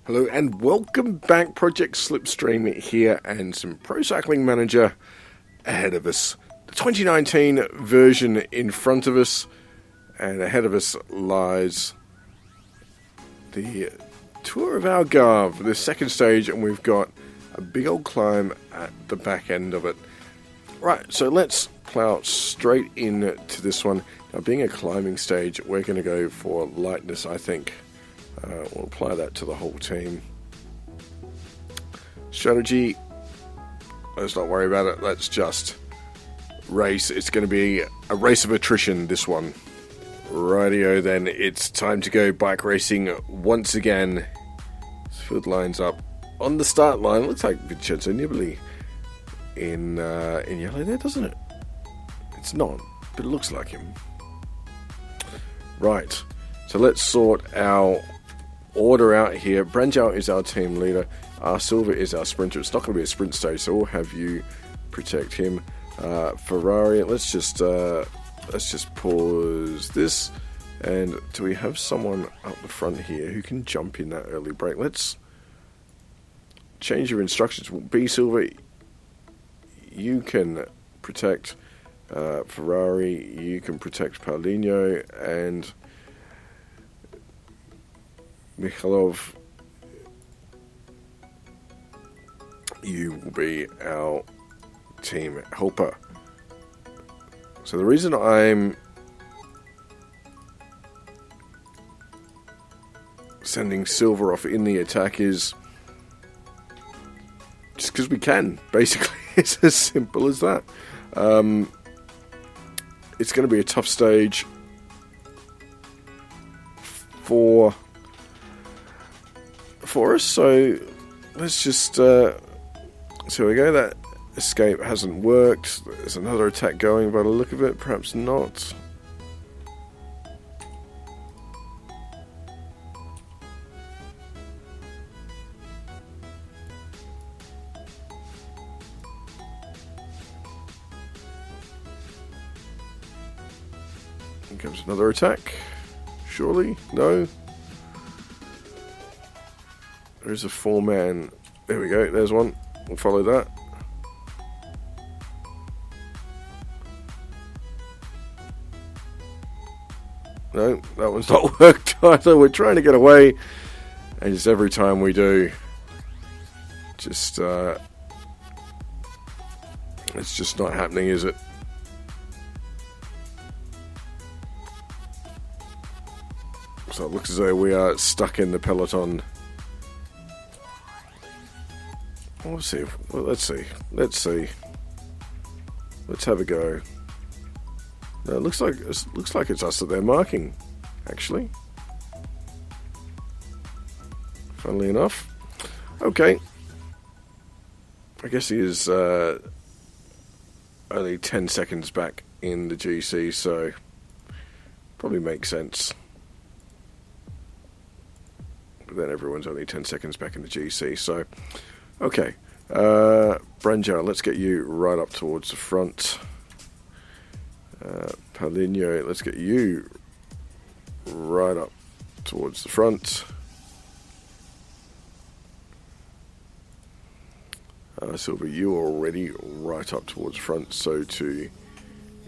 Hello and welcome back, Project Slipstream here and some Pro Cycling Manager ahead of us. The 2019 version in front of us, and ahead of us lies the Tour of Algarve, the second stage, and we've got a big old climb at the back end of it. Right, so let's plow straight into this one. Now, being a climbing stage, we're going to go for lightness, I think. We'll apply that to the whole team. Strategy, let's not worry about it. Let's just race. It's going to be a race of attrition, this one. Rightio then, it's time to go bike racing once again. Field lines up on the start line. Looks like Vincenzo Nibali in yellow there, doesn't it? It's not, but it looks like him. Right, so let's sort our order out here. Branjau is our team leader. Silva is our sprinter. It's not going to be a sprint stage, so we'll have you protect him. Ferrari, let's just pause this. And do we have someone up the front here who can jump in that early break? Let's change your instructions. B Silva, you can protect Ferrari. You can protect Paulinho, and Mikhailov, you will be our team helper. So the reason I'm sending Silver off in the attack is just because we can, basically. It's as simple as that. It's going to be a tough stage for us, so let's just so we go. That escape hasn't worked. There's another attack going by the look of it, perhaps not. Here comes another attack. Surely? No? There's a 4-man. There we go. There's one. We'll follow that. No, that one's not worked either. We're trying to get away, and just every time we do, just it's just not happening, is it? So it looks as though we are stuck in the peloton. We'll see. Well, let's see. Let's have a go. No, it looks like it's us that they're marking, actually. Funnily enough. Okay. I guess he is only 10 seconds back in the GC, so probably makes sense. But then everyone's only 10 seconds back in the GC, so okay. Branjau, let's get you right up towards the front. Paulinho, let's get you right up towards the front. Silva, you are already right up towards the front, so too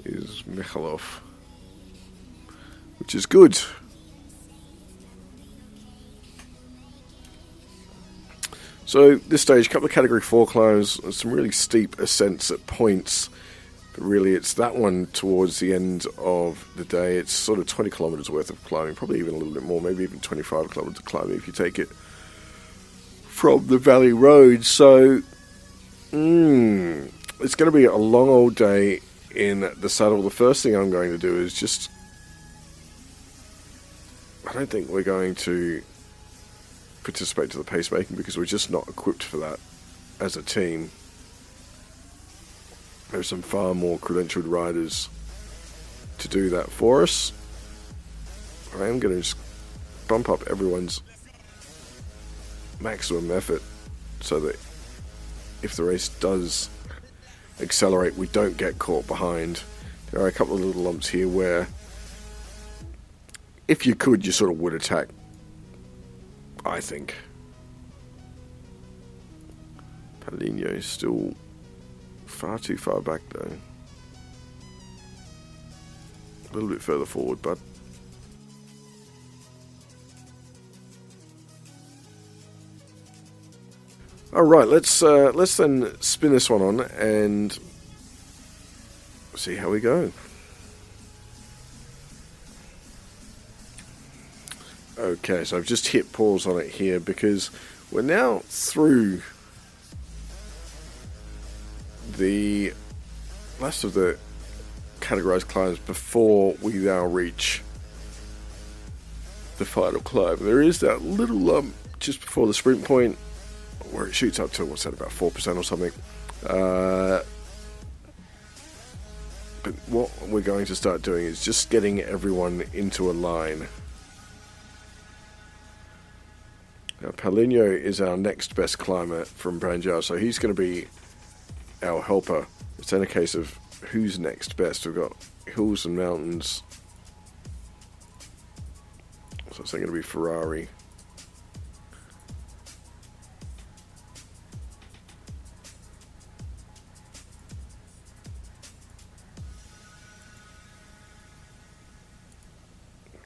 is Mikhailov, which is good. So this stage, a couple of Category 4 climbs, some really steep ascents at points, but really it's that one towards the end of the day. It's sort of 20 kilometres worth of climbing, probably even a little bit more, maybe even 25 kilometres of climbing if you take it from the Valley Road. So it's going to be a long old day in the saddle. The first thing I'm going to do is just, I don't think we're going to participate to the pacemaking because we're just not equipped for that as a team. There's some far more credentialed riders to do that for us. I am going to just bump up everyone's maximum effort so that if the race does accelerate, we don't get caught behind. There are a couple of little lumps here where if you could, you sort of would attack, I think. Paulinho is still far too far back though. A little bit further forward, but all right. Let's then spin this one on and see how we go. Okay, so I've just hit pause on it here because we're now through the last of the categorized climbs before we now reach the final climb. There is that little lump just before the sprint point where it shoots up to, what's that, about 4% or something. But what we're going to start doing is just getting everyone into a line. Now, Paulinho is our next best climber from Branjar, so he's going to be our helper. It's then a case of who's next best. We've got hills and mountains. So it's going to be Ferrari.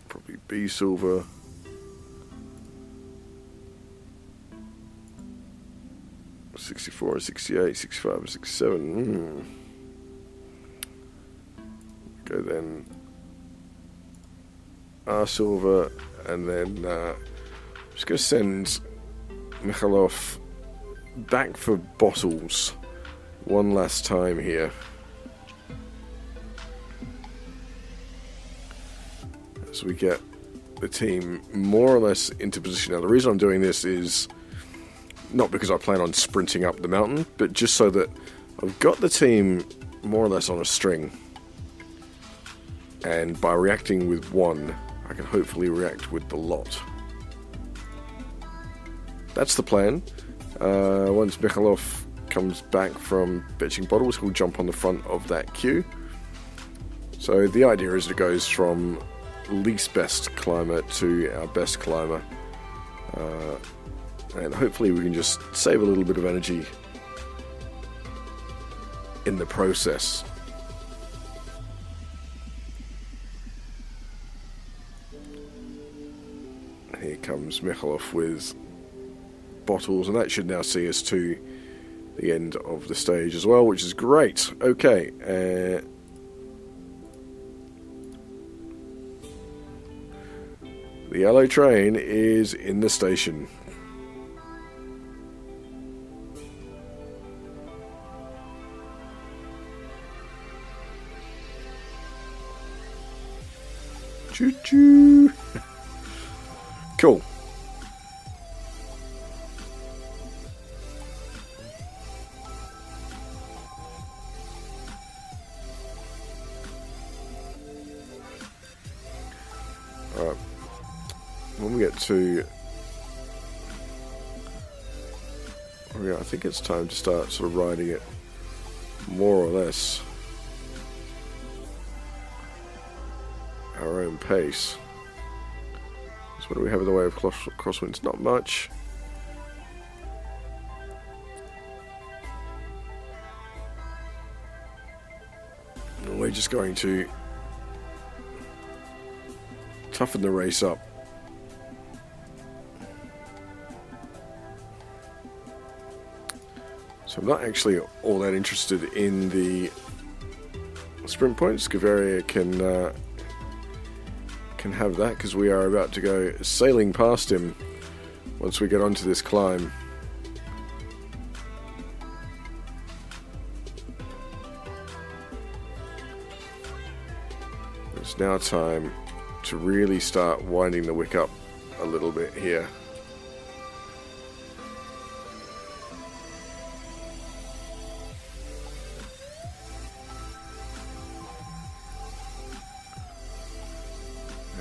Probably B Silver. '64 and '68, '65 and '67. Go then R Silver, and then I'm just going to send Mikhailov back for bottles one last time here. As we get the team more or less into position. Now, the reason I'm doing this is not because I plan on sprinting up the mountain, but just so that I've got the team more or less on a string. And by reacting with one, I can hopefully react with the lot. That's the plan. Once Mikhailov comes back from fetching bottles, he'll jump on the front of that queue. So the idea is it goes from least best climber to our best climber. And hopefully we can just save a little bit of energy in the process. And here comes Mikhailov with bottles, and that should now see us to the end of the stage as well, which is great. Okay, the yellow train is in the station. Choo-choo! Cool. Alright. When we get to... I think it's time to start sort of riding it more or less our own pace. So what do we have in the way of crosswinds? Not much. And we're just going to toughen the race up. So I'm not actually all that interested in the sprint points. Gaviria can have that because we are about to go sailing past him once we get onto this climb. It's now time to really start winding the wick up a little bit here.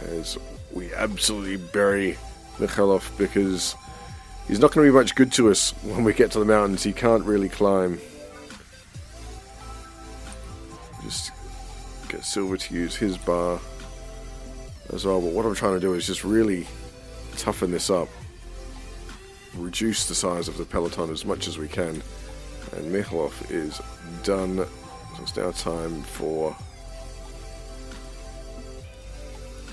As we absolutely bury Mikhailov because he's not going to be much good to us when we get to the mountains. He can't really climb. Just get Silver to use his bar as well. But what I'm trying to do is just really toughen this up. Reduce the size of the peloton as much as we can. And Mikhailov is done. So it's now time for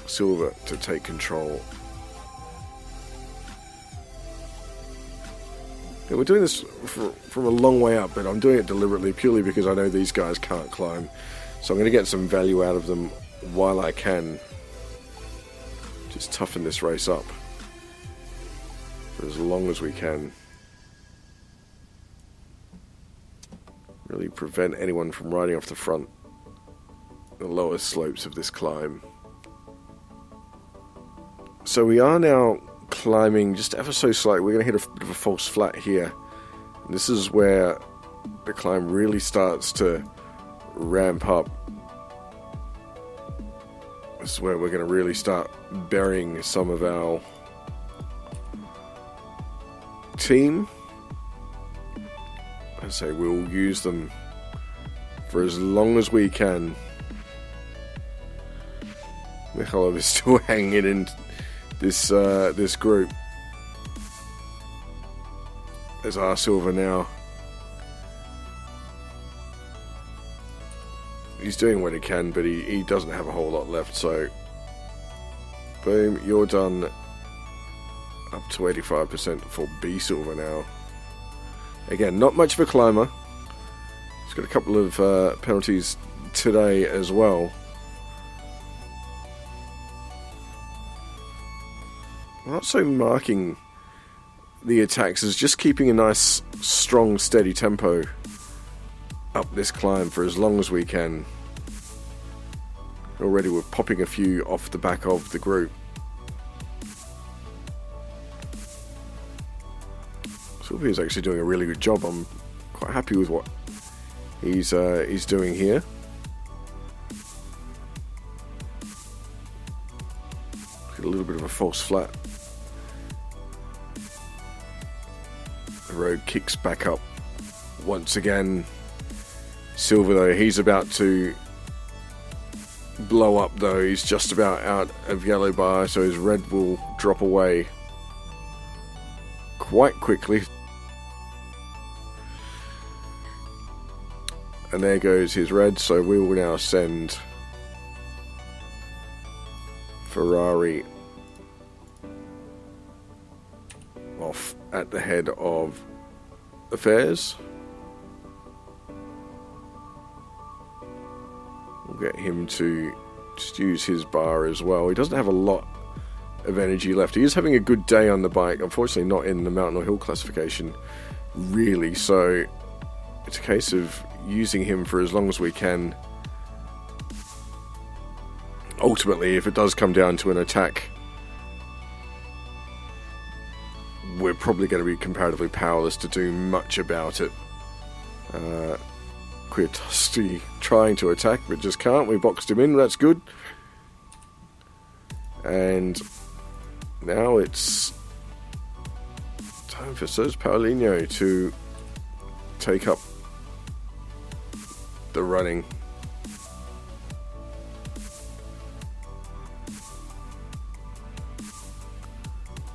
Silver to take control. Yeah, we're doing this from a long way up, but I'm doing it deliberately purely because I know these guys can't climb. So I'm going to get some value out of them while I can. Just toughen this race up for as long as we can. Really prevent anyone from riding off the front, the lower slopes of this climb. So we are now climbing just ever so slightly. We're going to hit a bit of a false flat here. And this is where the climb really starts to ramp up. This is where we're going to really start burying some of our team. I say we'll use them for as long as we can. Mikhailov is still hanging in this group. There's our Silver now. He's doing what he can, but he doesn't have a whole lot left, so boom, you're done. Up to 85% for B Silver now. Again, not much of a climber. He's got a couple of penalties today as well. Not so marking the attacks as just keeping a nice, strong, steady tempo up this climb for as long as we can. Already we're popping a few off the back of the group. Sylvia's actually doing a really good job. I'm quite happy with what he's doing here. A little bit of a false flat. The road kicks back up once again. Silver, though, he's about to blow up, though. He's just about out of yellow bar, so his red will drop away quite quickly. And there goes his red, so we will now send Ferrari off at the head of affairs. We'll get him to just use his bar as well. He doesn't have a lot of energy left. He is having a good day on the bike. Unfortunately not in the mountain or hill classification really, so it's a case of using him for as long as we can. Ultimately, if it does come down to an attack, we're probably going to be comparatively powerless to do much about it. Kwiatkowski trying to attack, but just can't. We boxed him in, that's good. And now it's time for Serge Paulinho to take up the running.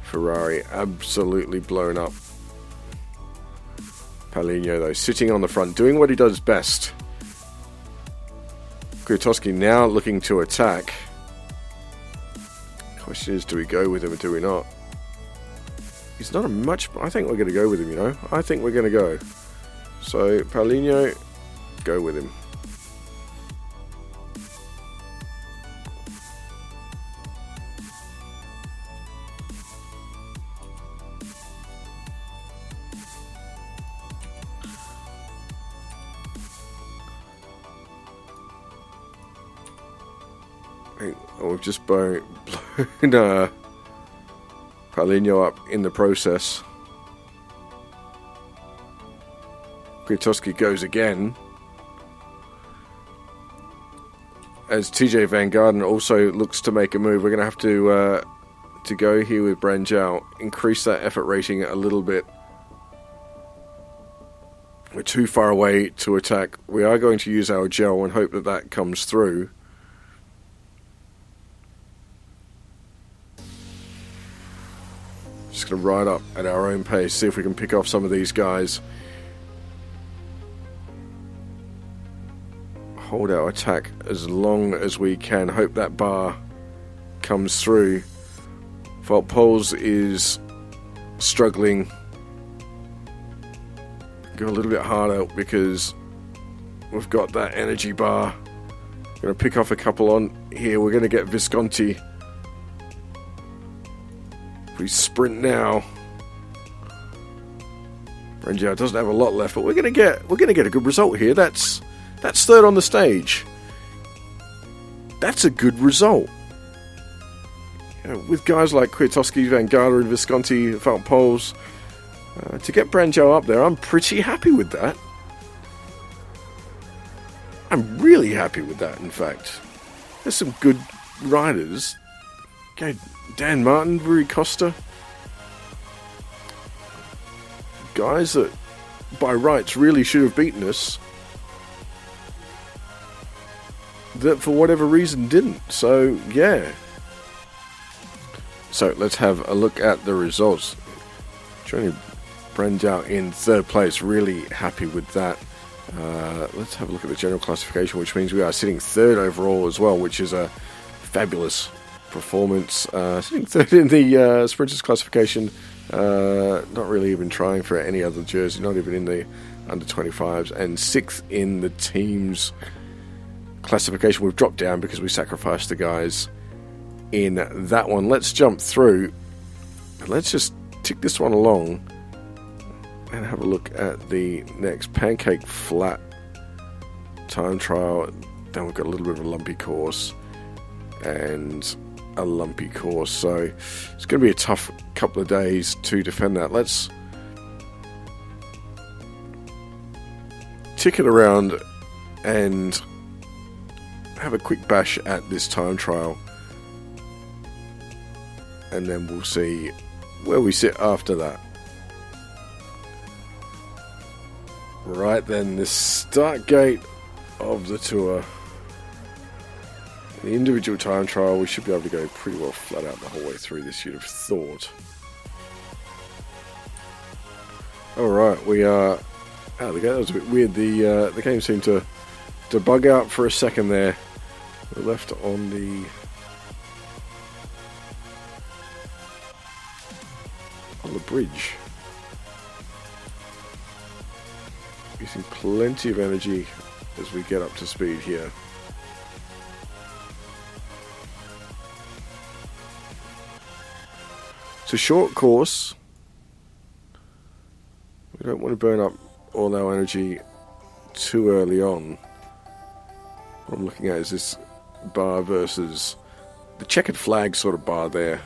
Ferrari absolutely blown up. Paulinho, though, sitting on the front, doing what he does best. Kwiatkowski now looking to attack. Question is, do we go with him or do we not? He's not a much... I think we're going to go with him, you know. I think we're going to go. So, Paulinho, go with him. We've just blown Paulinho up in the process. Kwiatkowski goes again. As TJ Van Garden also looks to make a move, we're going to have to go here with Branjau. Increase that effort rating a little bit. We're too far away to attack. We are going to use our gel and hope that that comes through. Just going to ride up at our own pace, see if we can pick off some of these guys. hold our attack as long as we can. Hope that bar comes through. Efapel is struggling. Go a little bit harder because we've got that energy bar. Going to pick off a couple on here. We're going to get Visconti. If we sprint now, Renjar doesn't have a lot left, but we're going to get a good result here. That's third on the stage. That's a good result. You know, with guys like Kwiatkowski, Van Garda, and Visconti, Efapel, to get Branjo up there, I'm pretty happy with that. I'm really happy with that, in fact. There's some good riders. Okay, Dan Martin, Rui Costa. Guys that, by rights, really should have beaten us. That, for whatever reason, didn't. So, yeah. So, let's have a look at the results. Johnny Branjo in third place. Really happy with that. Let's have a look at the general classification, which means we are sitting third overall as well, which is a fabulous performance. Sitting third in the sprinters classification, not really even trying for any other jersey, not even in the under 25s, and sixth in the teams classification. We've dropped down because we sacrificed the guys in that one. Let's jump through and let's just tick this one along and have a look at the next pancake flat time trial. Then we've got a little bit of a lumpy course and a lumpy course, so it's going to be a tough couple of days to defend that. Let's tick it around and have a quick bash at this time trial, and then we'll see where we sit after that. Right then, the start gate of the tour. The individual time trial, we should be able to go pretty well flat out the whole way through this, you'd have thought. Alright, we are out of the gate. That was a bit weird. The game seemed to bug out for a second there. We're left on the bridge. Using plenty of energy as we get up to speed here. It's a short course. We don't want to burn up all our energy too early on. What I'm looking at is this bar versus the checkered flag sort of bar there.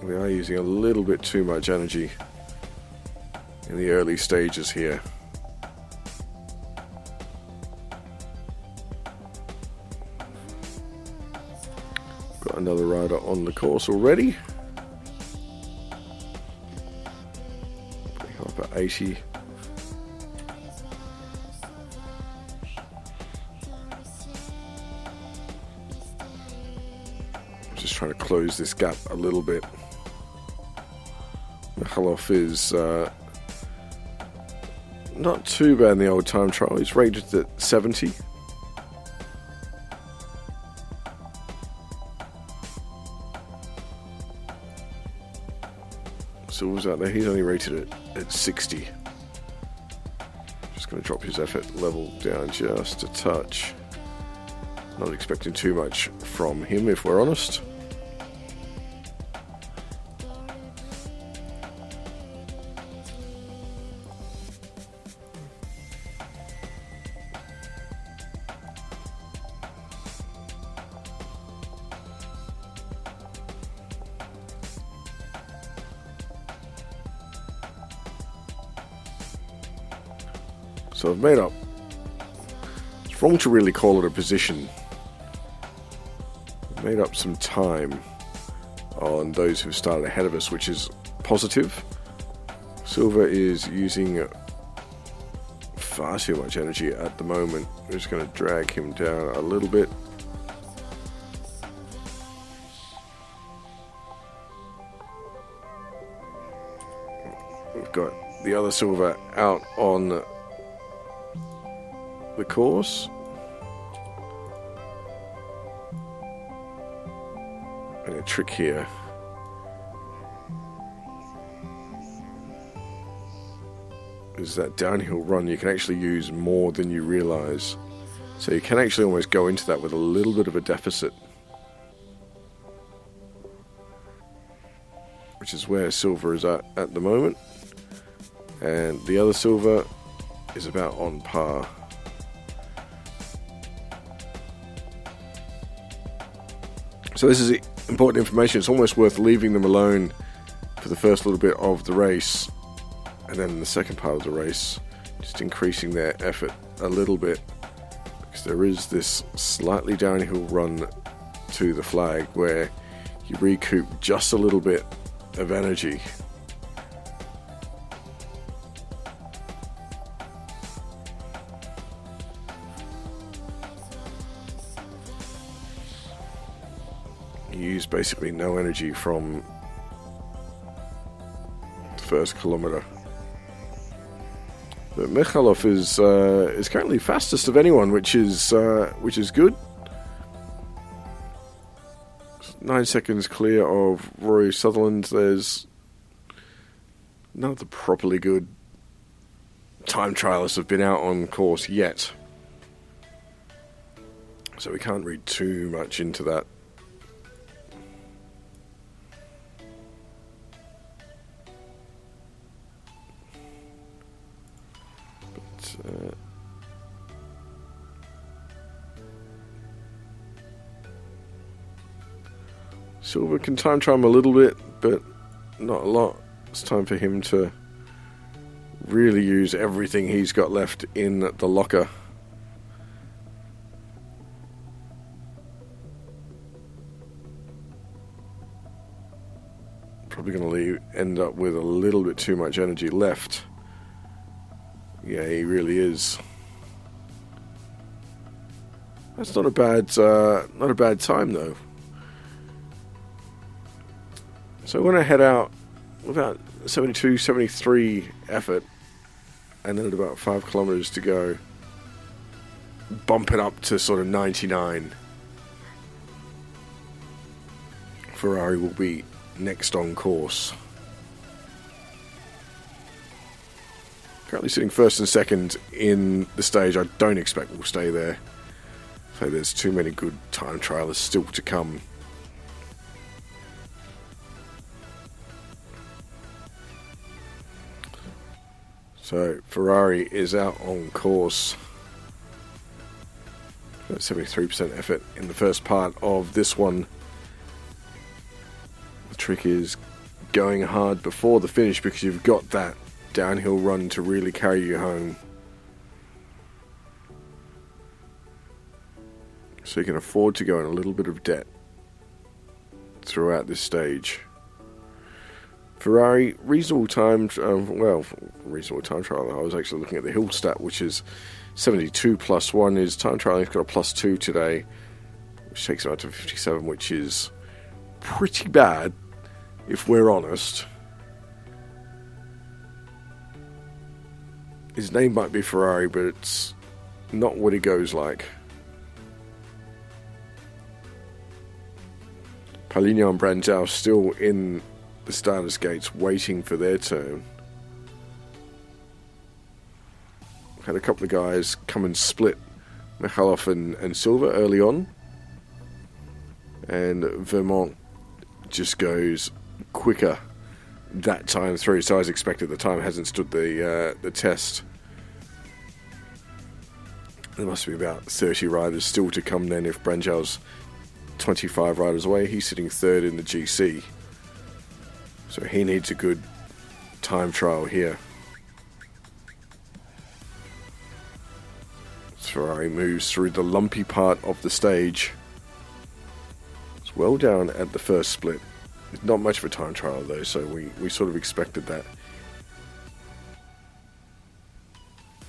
We are using a little bit too much energy in the early stages here. Got another rider on the course already. Putting up at 80. I'm just trying to close this gap a little bit. Mikhailov is not too bad in the old time trial. He's rated at 70. Silver's out there. He's only rated at 60. Just going to drop his effort level down just a touch. Not expecting too much from him, if we're honest. So I've made up. It's wrong to really call it a position. I've made up some time on those who've started ahead of us, which is positive. Silver is using far too much energy at the moment. We're just going to drag him down a little bit. got the other silver out on the course. And a trick here is that downhill run you can actually use more than you realize. So you can actually almost go into that with a little bit of a deficit, which is where silver is at the moment. And the other silver is about on par. So this is important information. It's almost worth leaving them alone for the first little bit of the race, and then in the second part of the race, just increasing their effort a little bit, because there is this slightly downhill run to the flag where you recoup just a little bit of energy. You use basically no energy from the first kilometer. But Mikhailov is currently fastest of anyone, which is good. 9 seconds clear of Rory Sutherland. There's none of the properly good time trialists have been out on course yet, so we can't read too much into that. Silver can time trial him a little bit, but not a lot. It's time for him to really use everything he's got left in the locker. Probably going to end up with a little bit too much energy left. Yeah, he really is. That's not a bad time though. So when I head out, about 72, 73 effort, and then at about 5 kilometers to go, bump it up to sort of 99. Ferrari will be next on course. Currently sitting first and second in the stage. I don't expect we'll stay there. So there's too many good time trialists still to come. So Ferrari is out on course. 73% effort in the first part of this one. The trick is going hard before the finish, because you've got that downhill run to really carry you home. So you can afford to go in a little bit of debt throughout this stage. Ferrari, reasonable time trial. I was actually looking at the hill stat, which is 72 plus 1 is time trial. He's got a plus 2 today, which takes him out to 57, which is pretty bad, if we're honest. His name might be Ferrari, but it's not what he goes like. Paulinho and Brandao still in the starters' gates waiting for their turn. Had a couple of guys come and split Mikhailov and Silva early on, and Vermont just goes quicker that time through. So as expected, the time hasn't stood the test. There must be about 30 riders still to come then, if Brangel's 25 riders away. He's sitting third in the GC, so he needs a good time trial here. Ferrari moves through the lumpy part of the stage. It's well down at the first split. It's not much of a time trial though, so we sort of expected that.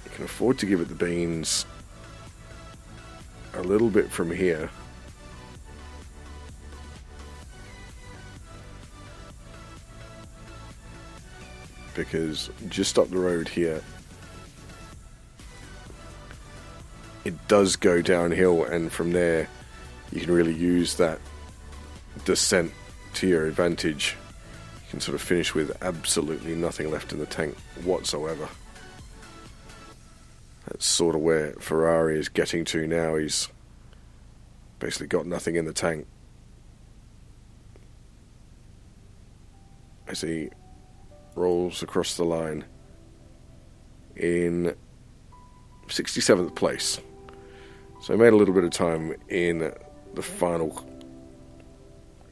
You can afford to give it the beans a little bit from here. because just up the road here, it does go downhill, and from there you can really use that descent to your advantage. You can sort of finish with absolutely nothing left in the tank whatsoever. That's sort of where Ferrari is getting to now. He's basically got nothing in the tank as he rolls across the line in 67th place. So he made a little bit of time in the final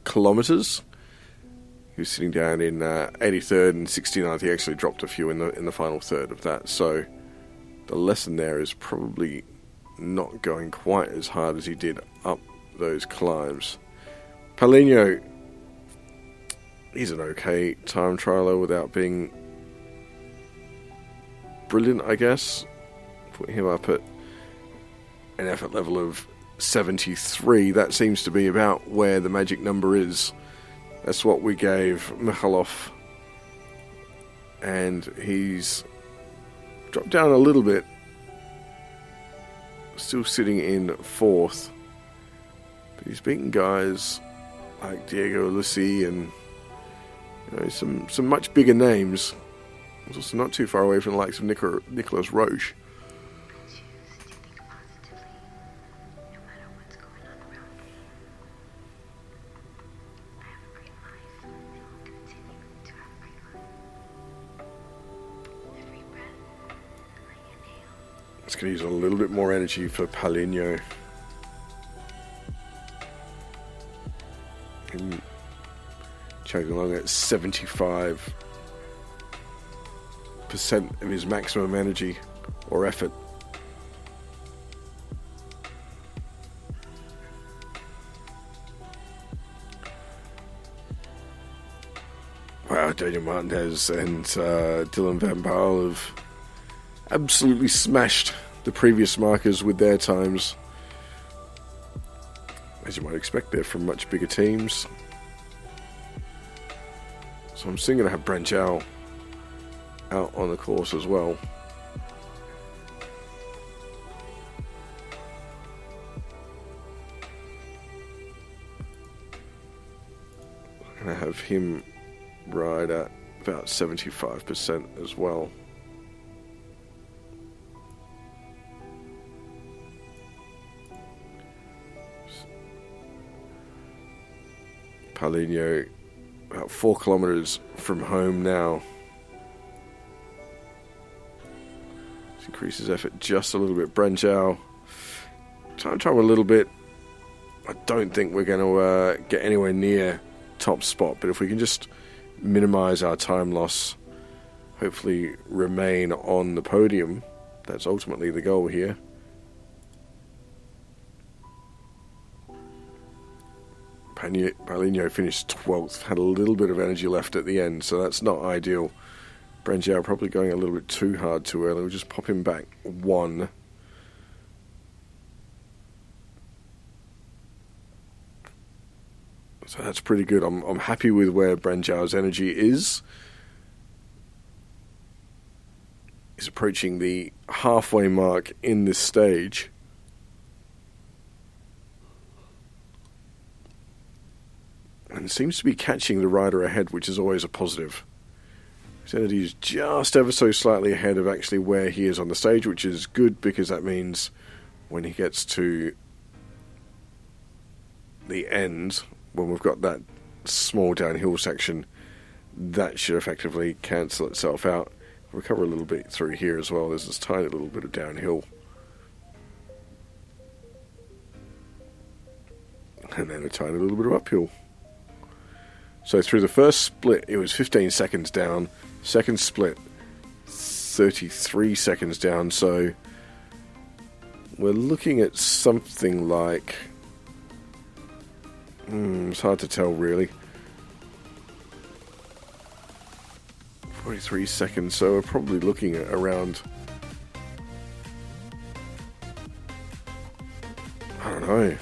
kilometres. He was sitting down in 83rd and 69th. He actually dropped a few in the final third of that. So the lesson there is probably not going quite as hard as he did up those climbs. Paulinho, he's an okay time trialer without being brilliant, I guess. Putting him up at an effort level of 73. That seems to be about where the magic number is. That's what we gave Mikhailov, and he's dropped down a little bit, still sitting in 4th, but he's beaten guys like Diego Lucy and some much bigger names. He's also not too far away from the likes of Nicolas Roche. It's going to use a little bit more energy for Paulinho. Him chugging along at 75% of his maximum energy or effort. Wow, Daniel Martinez and Dylan Van Baarle have absolutely smashed the previous markers with their times. As you might expect, they're from much bigger teams. So I'm still going to have Branchal out on the course as well. I'm going to have him ride at about 75% as well. Paulinho about 4 kilometers from home now. Let's increase his effort just a little bit. Branchal, time trial a little bit. I don't think we're going to get anywhere near top spot, but if we can just minimize our time loss, hopefully remain on the podium, that's ultimately the goal here. Paulinho finished 12th, had a little bit of energy left at the end, so that's not ideal. Branchal probably going a little bit too hard too early. We'll just pop him back 1. So that's pretty good. I'm happy with where Branchal's energy is. He's approaching the halfway mark in this stage. And seems to be catching the rider ahead, which is always a positive. His energy is just ever so slightly ahead of actually where he is on the stage, which is good because that means when he gets to the end, when we've got that small downhill section, that should effectively cancel itself out. Recover a little bit through here as well. There's this tiny little bit of downhill. And then a tiny little bit of uphill. So through the first split, it was 15 seconds down. Second split, 33 seconds down. So we're looking at something like... it's hard to tell, really. 43 seconds, so we're probably looking at around... I don't know.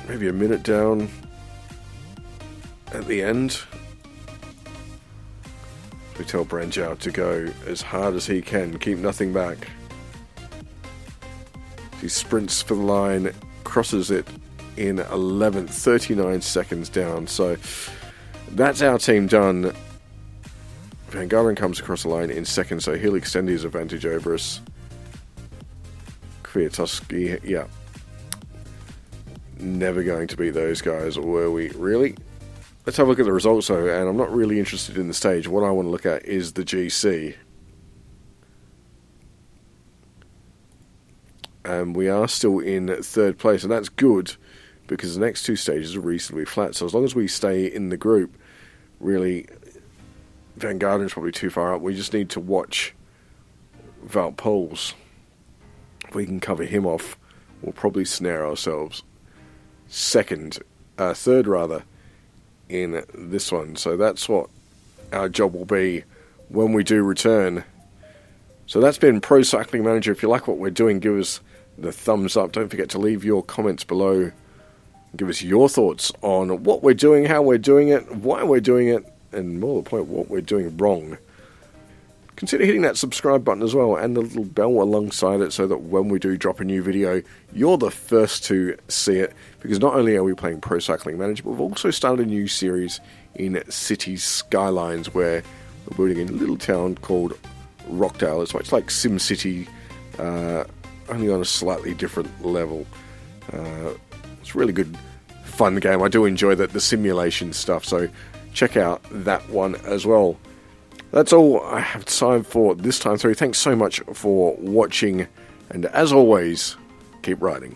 Maybe a minute down... at the end. We tell Branchow to go as hard as he can, keep nothing back. He sprints for the line, crosses it in 11th, 39 seconds down. So that's our team done. Van Garderen comes across the line in second, so he'll extend his advantage over us. Kwiatkowski, yeah. Never going to beat those guys, were we? Really? Let's have a look at the results though, and I'm not really interested in the stage. What I want to look at is the GC. And we are still in third place, and that's good because the next two stages are reasonably flat. So as long as we stay in the group, really, Van Garderen's probably too far up. We just need to watch Wout Poels. If we can cover him off, we'll probably snare ourselves third rather, in this one. So that's what our job will be when we do return. So that's been Pro Cycling Manager. If you like what we're doing, give us the thumbs up. Don't forget to leave your comments below. Give us your thoughts on what we're doing, how we're doing it, why we're doing it, and more to the point, what we're doing wrong. Consider hitting that subscribe button as well and the little bell alongside it so that when we do drop a new video, you're the first to see it. Because not only are we playing Pro Cycling Manager, but we've also started a new series in Cities Skylines where we're building a little town called Rockdale. It's like SimCity, only on a slightly different level. It's a really good, fun game. I do enjoy the simulation stuff, so check out that one as well. That's all I have time for this time through. Thanks so much for watching, and as always, keep riding.